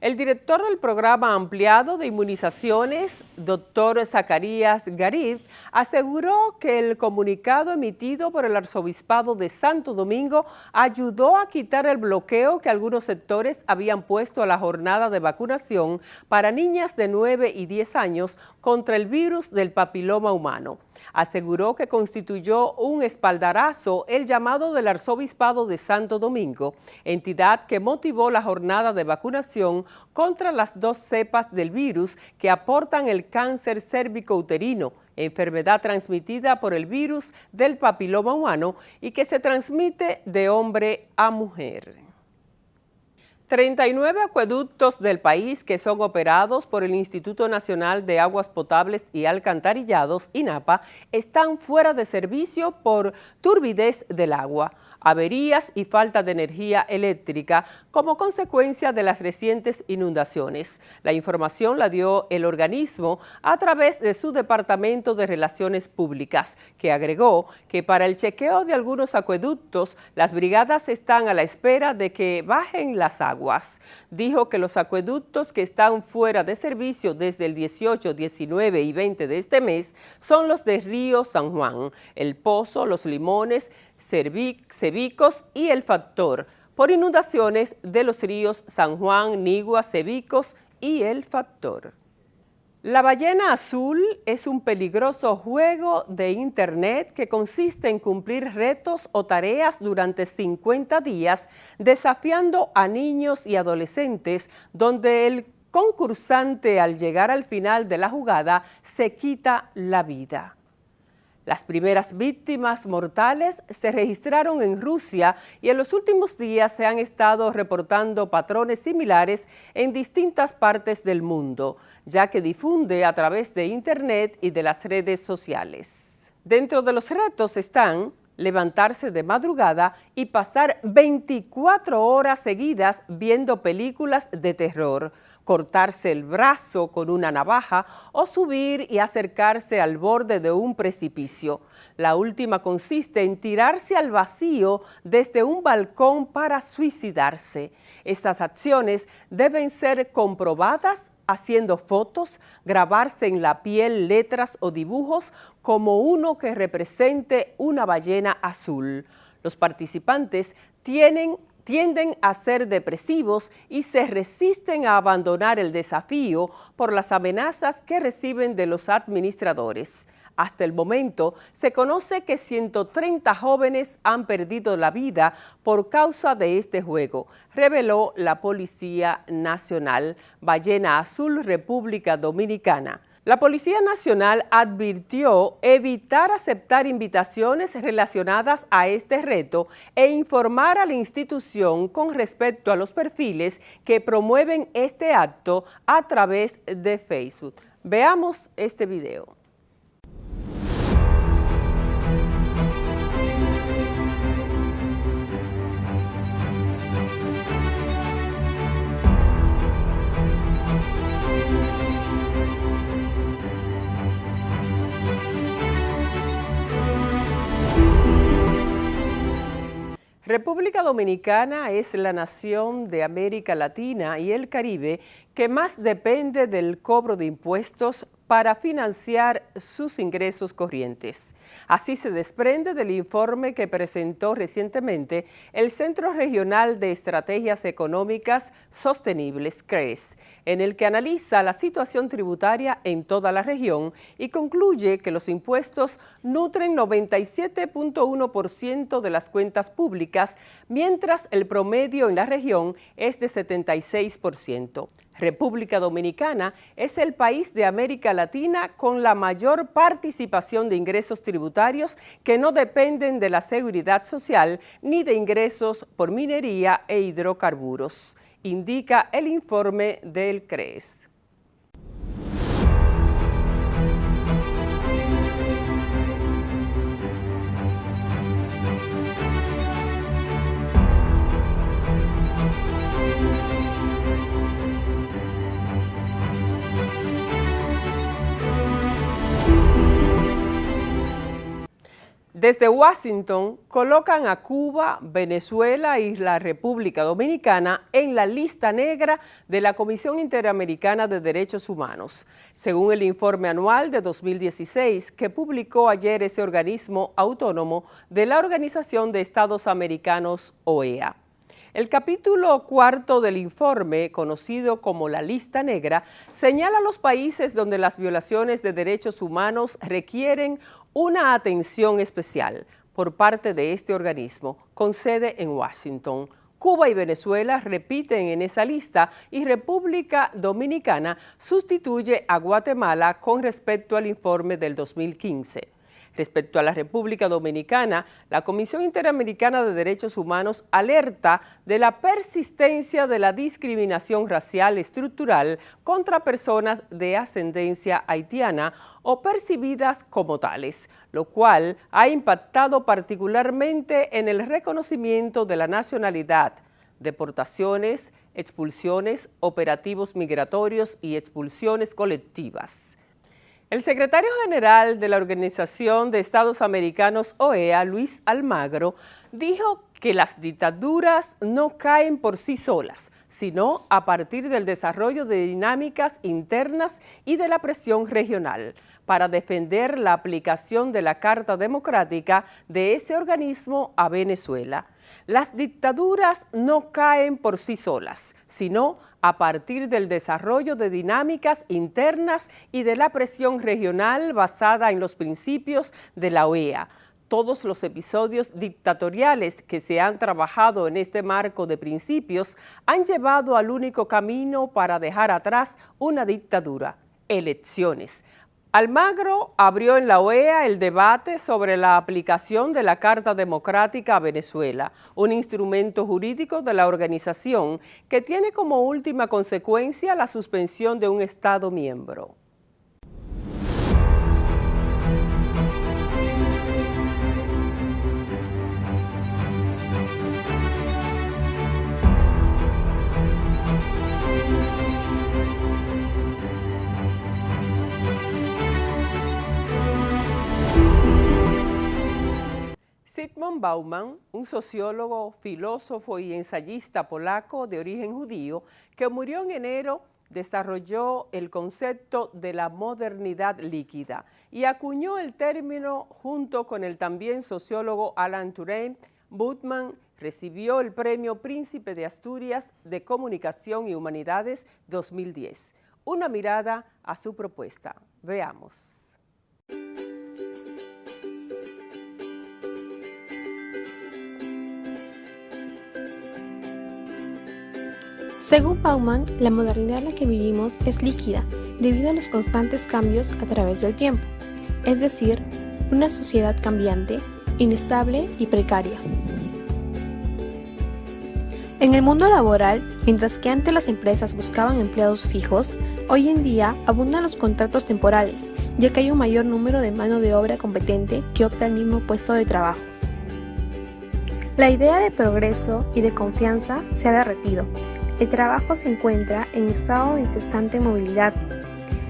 El director del programa ampliado de inmunizaciones, doctor Zacarías Garib, aseguró que el comunicado emitido por el Arzobispado de Santo Domingo ayudó a quitar el bloqueo que algunos sectores habían puesto a la jornada de vacunación para niñas de 9 y 10 años contra el virus del papiloma humano. Aseguró que constituyó un espaldarazo el llamado del Arzobispado de Santo Domingo, entidad que motivó la jornada de vacunación contra las 2 cepas del virus que aportan el cáncer cérvico-uterino, enfermedad transmitida por el virus del papiloma humano y que se transmite de hombre a mujer. 39 acueductos del país que son operados por el Instituto Nacional de Aguas Potables y Alcantarillados, INAPA, están fuera de servicio por turbidez del agua, averías y falta de energía eléctrica como consecuencia de las recientes inundaciones. La información la dio el organismo a través de su Departamento de Relaciones Públicas, que agregó que para el chequeo de algunos acueductos, las brigadas están a la espera de que bajen las aguas. Dijo que los acueductos que están fuera de servicio desde el 18, 19 y 20 de este mes son los de Río San Juan, El Pozo, Los Limones, Cebicos y El Factor, por inundaciones de los ríos San Juan, Nigua, Cebicos y El Factor. La ballena azul es un peligroso juego de internet que consiste en cumplir retos o tareas durante 50 días, desafiando a niños y adolescentes, donde el concursante al llegar al final de la jugada se quita la vida. Las primeras víctimas mortales se registraron en Rusia y en los últimos días se han estado reportando patrones similares en distintas partes del mundo, ya que difunde a través de Internet y de las redes sociales. Dentro de los retos están levantarse de madrugada y pasar 24 horas seguidas viendo películas de terror, cortarse el brazo con una navaja o subir y acercarse al borde de un precipicio. La última consiste en tirarse al vacío desde un balcón para suicidarse. Estas acciones deben ser comprobadas haciendo fotos, grabarse en la piel letras o dibujos como uno que represente una ballena azul. Los participantes tienden a ser depresivos y se resisten a abandonar el desafío por las amenazas que reciben de los administradores. Hasta el momento, se conoce que 130 jóvenes han perdido la vida por causa de este juego, reveló la Policía Nacional. Ballena Azul, República Dominicana. La Policía Nacional advirtió evitar aceptar invitaciones relacionadas a este reto e informar a la institución con respecto a los perfiles que promueven este acto a través de Facebook. Veamos este video. República Dominicana es la nación de América Latina y el Caribe que más depende del cobro de impuestos para financiar sus ingresos corrientes. Así se desprende del informe que presentó recientemente el Centro Regional de Estrategias Económicas Sostenibles, CRES, en el que analiza la situación tributaria en toda la región y concluye que los impuestos nutren 97.1% de las cuentas públicas, mientras el promedio en la región es de 76%. República Dominicana es el país de América Latina con la mayor participación de ingresos tributarios que no dependen de la seguridad social ni de ingresos por minería e hidrocarburos, indica el informe del CRES. Desde Washington colocan a Cuba, Venezuela y la República Dominicana en la lista negra de la Comisión Interamericana de Derechos Humanos, según el informe anual de 2016 que publicó ayer ese organismo autónomo de la Organización de Estados Americanos, OEA. El capítulo 4 del informe, conocido como la lista negra, señala los países donde las violaciones de derechos humanos requieren una atención especial por parte de este organismo, con sede en Washington. Cuba y Venezuela repiten en esa lista y República Dominicana sustituye a Guatemala con respecto al informe del 2015. Respecto a la República Dominicana, la Comisión Interamericana de Derechos Humanos alerta de la persistencia de la discriminación racial estructural contra personas de ascendencia haitiana o percibidas como tales, lo cual ha impactado particularmente en el reconocimiento de la nacionalidad, deportaciones, expulsiones, operativos migratorios y expulsiones colectivas. El secretario general de la Organización de Estados Americanos, OEA, Luis Almagro, dijo que las dictaduras no caen por sí solas, sino a partir del desarrollo de dinámicas internas y de la presión regional, para defender la aplicación de la Carta Democrática de ese organismo a Venezuela. Las dictaduras no caen por sí solas, sino a partir del desarrollo de dinámicas internas y de la presión regional basada en los principios de la OEA. Todos los episodios dictatoriales que se han trabajado en este marco de principios han llevado al único camino para dejar atrás una dictadura: elecciones. Almagro abrió en la OEA el debate sobre la aplicación de la Carta Democrática a Venezuela, un instrumento jurídico de la organización que tiene como última consecuencia la suspensión de un Estado miembro. Zygmunt Bauman, un sociólogo, filósofo y ensayista polaco de origen judío que murió en enero, desarrolló el concepto de la modernidad líquida y acuñó el término junto con el también sociólogo Alan Turing. Bauman recibió el Premio Príncipe de Asturias de Comunicación y Humanidades 2010. Una mirada a su propuesta. Veamos. Según Bauman, la modernidad en la que vivimos es líquida debido a los constantes cambios a través del tiempo, es decir, una sociedad cambiante, inestable y precaria. En el mundo laboral, mientras que antes las empresas buscaban empleados fijos, hoy en día abundan los contratos temporales, ya que hay un mayor número de mano de obra competente que opta el mismo puesto de trabajo. La idea de progreso y de confianza se ha derretido. El trabajo se encuentra en estado de incesante movilidad,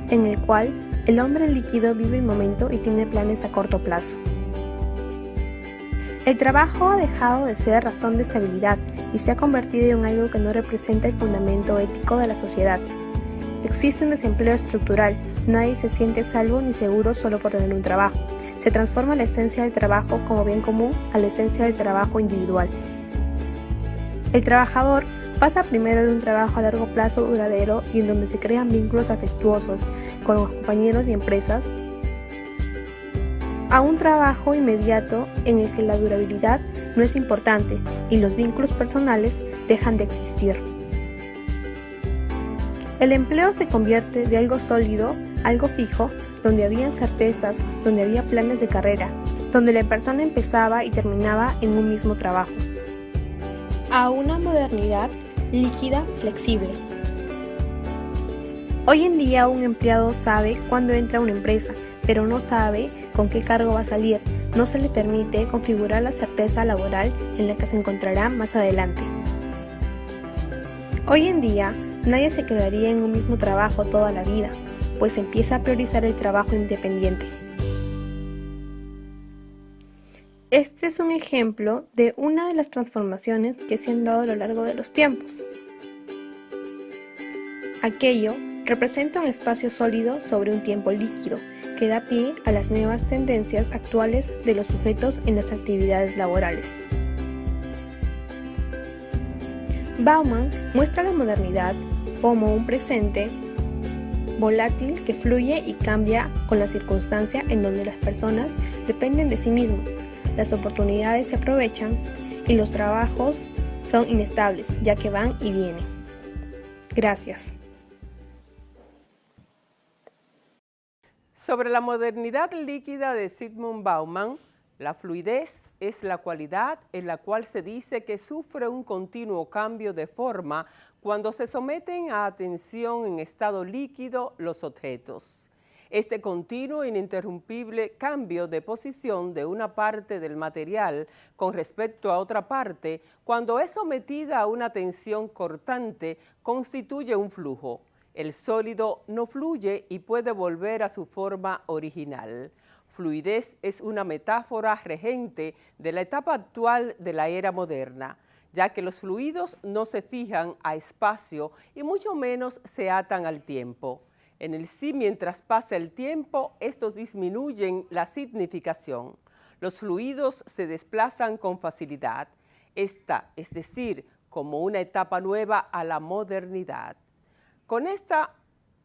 en el cual el hombre líquido vive el momento y tiene planes a corto plazo. El trabajo ha dejado de ser razón de estabilidad y se ha convertido en algo que no representa el fundamento ético de la sociedad. Existe un desempleo estructural, nadie se siente salvo ni seguro solo por tener un trabajo. Se transforma la esencia del trabajo como bien común a la esencia del trabajo individual. El trabajador pasa primero de un trabajo a largo plazo duradero y en donde se crean vínculos afectuosos con los compañeros y empresas, a un trabajo inmediato en el que la durabilidad no es importante y los vínculos personales dejan de existir. El empleo se convierte de algo sólido a algo fijo, donde había certezas, donde había planes de carrera, donde la persona empezaba y terminaba en un mismo trabajo. A una modernidad líquida, flexible. Hoy en día un empleado sabe cuándo entra a una empresa, pero no sabe con qué cargo va a salir. No se le permite configurar la certeza laboral en la que se encontrará más adelante. Hoy en día nadie se quedaría en un mismo trabajo toda la vida, pues empieza a priorizar el trabajo independiente. Este es un ejemplo de una de las transformaciones que se han dado a lo largo de los tiempos. Aquello representa un espacio sólido sobre un tiempo líquido que da pie a las nuevas tendencias actuales de los sujetos en las actividades laborales. Bauman muestra la modernidad como un presente volátil que fluye y cambia con la circunstancia en donde las personas dependen de sí mismos. Las oportunidades se aprovechan y los trabajos son inestables, ya que van y vienen. Gracias. Sobre la modernidad líquida de Zygmunt Bauman, la fluidez es la cualidad en la cual se dice que sufre un continuo cambio de forma cuando se someten a atención en estado líquido los objetos. Este continuo e ininterrumpible cambio de posición de una parte del material con respecto a otra parte, cuando es sometida a una tensión cortante, constituye un flujo. El sólido no fluye y puede volver a su forma original. Fluidez es una metáfora regente de la etapa actual de la era moderna, ya que los fluidos no se fijan a espacio y mucho menos se atan al tiempo. En el sí, mientras pasa el tiempo, estos disminuyen la significación. Los fluidos se desplazan con facilidad. Esta, es decir, como una etapa nueva a la modernidad. Con esta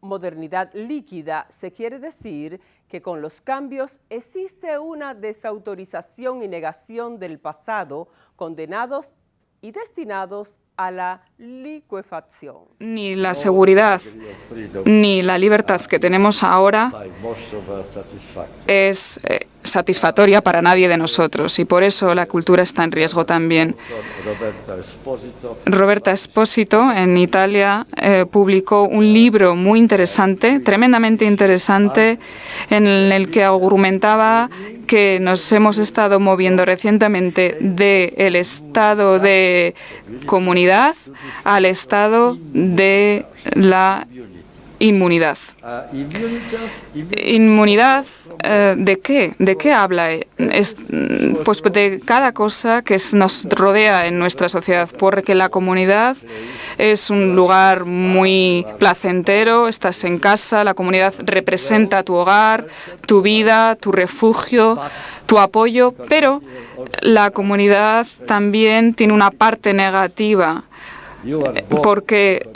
modernidad líquida se quiere decir que con los cambios existe una desautorización y negación del pasado, condenados y destinados a la licuefacción. Ni la seguridad ni la libertad que tenemos ahora es satisfactoria para nadie de nosotros y por eso la cultura está en riesgo también. Roberta Esposito en Italia publicó un libro muy interesante, tremendamente interesante, en el que argumentaba que nos hemos estado moviendo recientemente del estado de comunidad al estado de la inmunidad. ¿Inmunidad de qué? ¿De qué habla? Pues de cada cosa que nos rodea en nuestra sociedad, porque la comunidad es un lugar muy placentero, estás en casa, la comunidad representa tu hogar, tu vida, tu refugio, tu apoyo, pero la comunidad también tiene una parte negativa, porque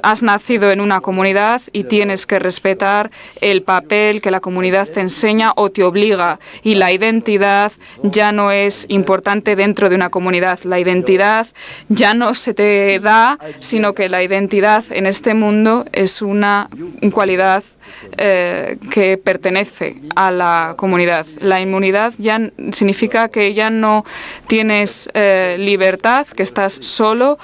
has nacido en una comunidad y tienes que respetar el papel que la comunidad te enseña o te obliga. Y la identidad ya no es importante dentro de una comunidad. La identidad ya no se te da, sino que la identidad en este mundo es una cualidad que pertenece a la comunidad. La inmunidad ya significa que ya no tienes libertad, que estás solo,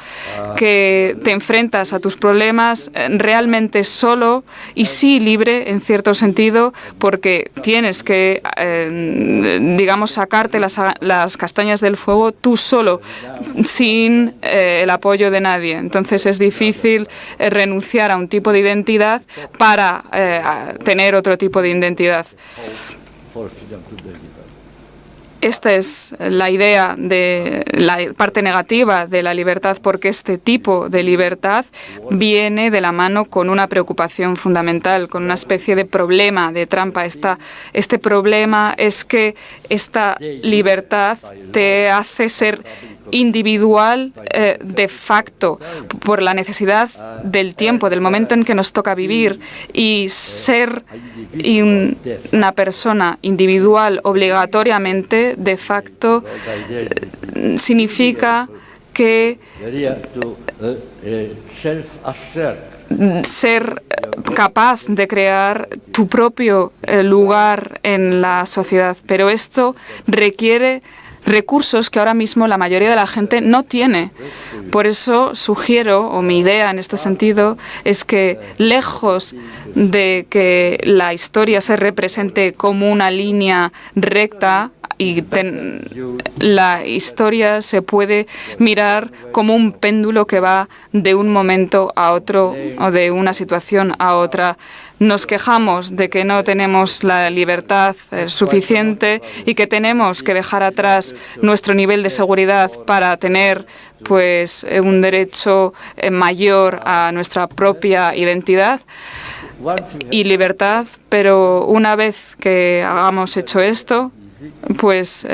que te enfrentas a tus problemas realmente solo y sí libre en cierto sentido, porque tienes que, digamos, sacarte las castañas del fuego tú solo, sin el apoyo de nadie. Entonces es difícil renunciar a un tipo de identidad para tener otro tipo de identidad. Esta es la idea de la parte negativa de la libertad, porque este tipo de libertad viene de la mano con una preocupación fundamental, con una especie de problema, de trampa. Este problema es que esta libertad te hace ser individual de facto por la necesidad del tiempo, del momento en que nos toca vivir, y ser una persona individual obligatoriamente de facto significa que ser capaz de crear tu propio lugar en la sociedad, pero esto requiere recursos que ahora mismo la mayoría de la gente no tiene. Por eso sugiero, o mi idea en este sentido, es que lejos de que la historia se represente como una línea recta, y la historia se puede mirar como un péndulo que va de un momento a otro o de una situación a otra. Nos quejamos de que no tenemos la libertad suficiente y que tenemos que dejar atrás nuestro nivel de seguridad para tener pues un derecho mayor a nuestra propia identidad y libertad, pero una vez que hayamos hecho esto, pues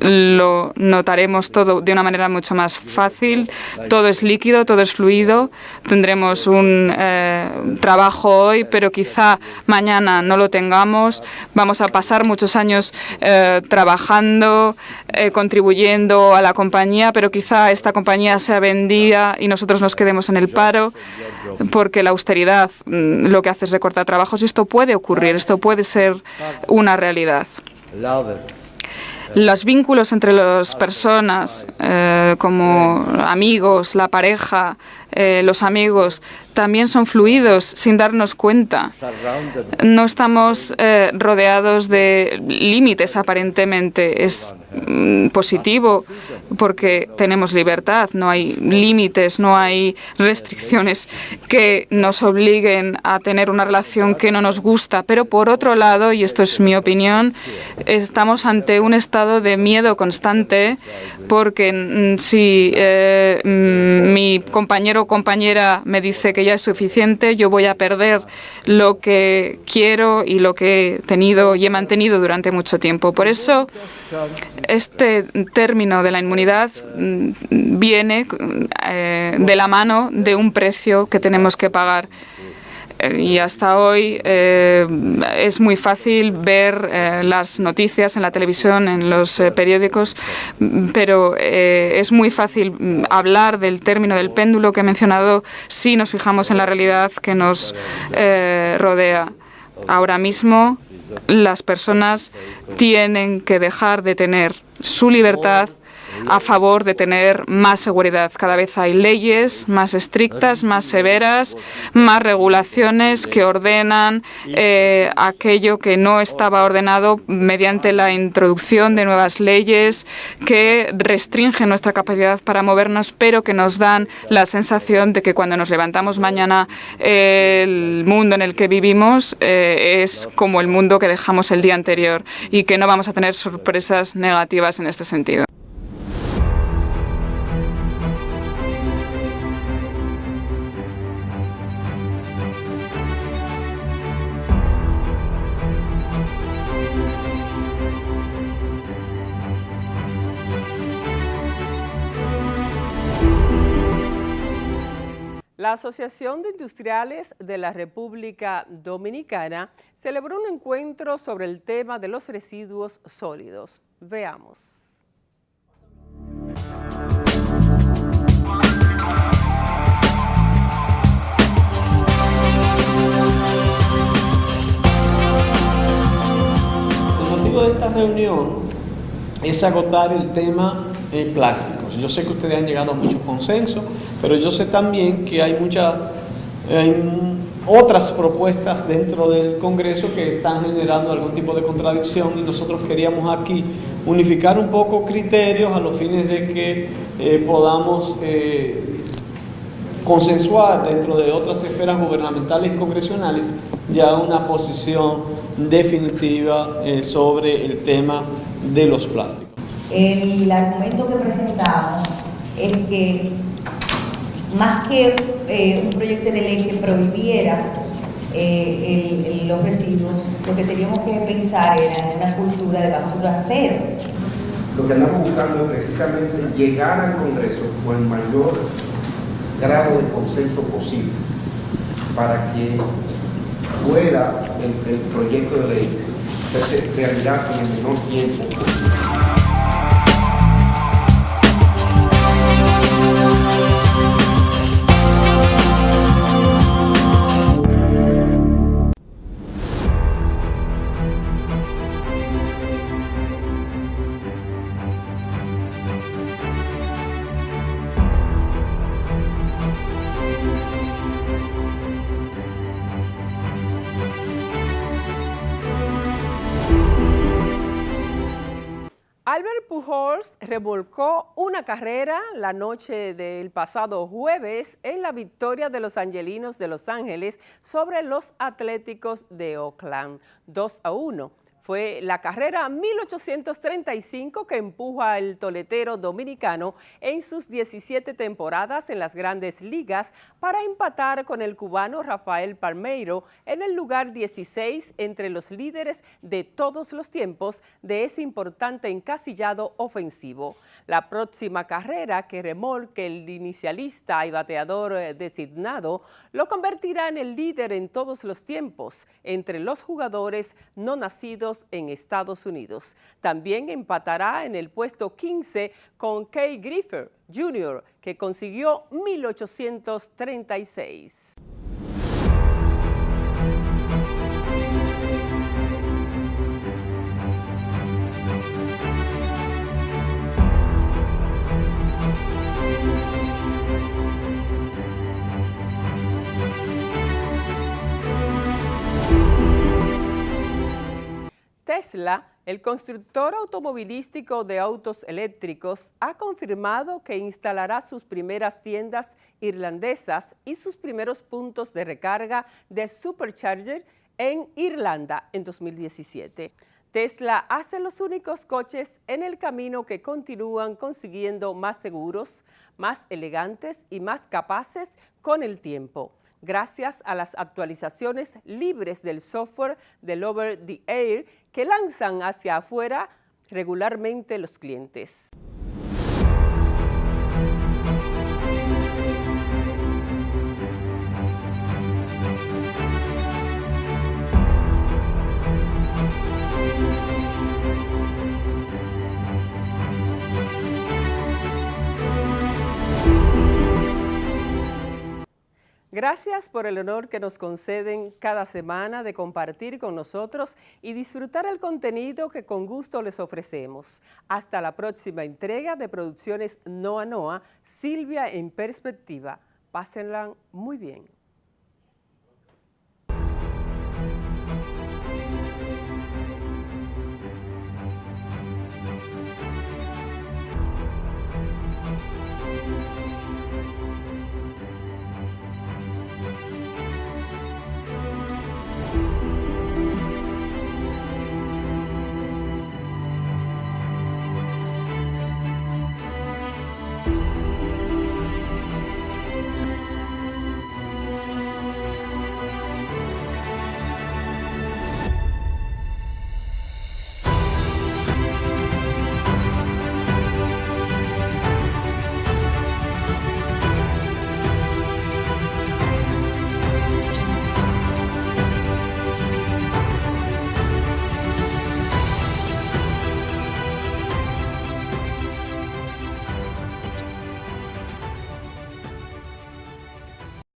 lo notaremos todo de una manera mucho más fácil. Todo es líquido, todo es fluido. Tendremos un trabajo hoy, pero quizá mañana no lo tengamos. Vamos a pasar muchos años trabajando, contribuyendo a la compañía, pero quizá esta compañía sea vendida y nosotros nos quedemos en el paro, porque la austeridad lo que hace es recortar trabajos, y esto puede ocurrir, esto puede ser una realidad. Los vínculos entre las personas, como amigos, la pareja, los amigos, también son fluidos sin darnos cuenta. No estamos rodeados de límites aparentemente. Es positivo porque tenemos libertad, no hay límites, no hay restricciones que nos obliguen a tener una relación que no nos gusta. Pero por otro lado, y esto es mi opinión, estamos ante un estado de miedo constante, porque si mi compañero o compañera me dice que ya es suficiente, yo voy a perder lo que quiero y lo que he tenido y he mantenido durante mucho tiempo. Por eso, este término de la inmunidad viene de la mano de un precio que tenemos que pagar. Y hasta hoy es muy fácil ver las noticias en la televisión, en los periódicos, pero es muy fácil hablar del término del péndulo que he mencionado si nos fijamos en la realidad que nos rodea. Ahora mismo las personas tienen que dejar de tener su libertad a favor de tener más seguridad. Cada vez hay leyes más estrictas, más severas, más regulaciones que ordenan aquello que no estaba ordenado mediante la introducción de nuevas leyes que restringen nuestra capacidad para movernos, pero que nos dan la sensación de que cuando nos levantamos mañana el mundo en el que vivimos es como el mundo que dejamos el día anterior y que no vamos a tener sorpresas negativas en este sentido. La Asociación de Industriales de la República Dominicana celebró un encuentro sobre el tema de los residuos sólidos. Veamos. El motivo de esta reunión es agotar el tema plásticos. Yo sé que ustedes han llegado a mucho consenso, pero yo sé también que hay otras propuestas dentro del Congreso que están generando algún tipo de contradicción y nosotros queríamos aquí unificar un poco criterios a los fines de que podamos consensuar dentro de otras esferas gubernamentales y congresionales ya una posición definitiva sobre el tema de los plásticos. El argumento que presentamos es que más que un proyecto de ley que prohibiera los residuos, lo que teníamos que pensar era en una cultura de basura cero. Lo que andamos buscando es precisamente llegar al Congreso con el mayor grado de consenso posible para que pueda el proyecto de ley hacerse realidad en el menor tiempo posible. Albert Pujols remolcó una carrera la noche del pasado jueves en la victoria de los Angelinos de Los Ángeles sobre los Atléticos de Oakland, 2-1. Fue la carrera 1835 que empuja al toletero dominicano en sus 17 temporadas en las Grandes Ligas para empatar con el cubano Rafael Palmeiro en el lugar 16 entre los líderes de todos los tiempos de ese importante encasillado ofensivo. La próxima carrera que remolque el inicialista y bateador designado lo convertirá en el líder en todos los tiempos entre los jugadores no nacidos en Estados Unidos. También empatará en el puesto 15 con Ken Griffey Jr., que consiguió 1836. Tesla, el constructor automovilístico de autos eléctricos, ha confirmado que instalará sus primeras tiendas irlandesas y sus primeros puntos de recarga de Supercharger en Irlanda en 2017. Tesla hace los únicos coches en el camino que continúan consiguiendo más seguros, más elegantes y más capaces con el tiempo, gracias a las actualizaciones libres del software del over-the-air que lanzan hacia afuera regularmente los clientes. Gracias por el honor que nos conceden cada semana de compartir con nosotros y disfrutar el contenido que con gusto les ofrecemos. Hasta la próxima entrega de Producciones Noa Noa, Silvia en Perspectiva. Pásenla muy bien.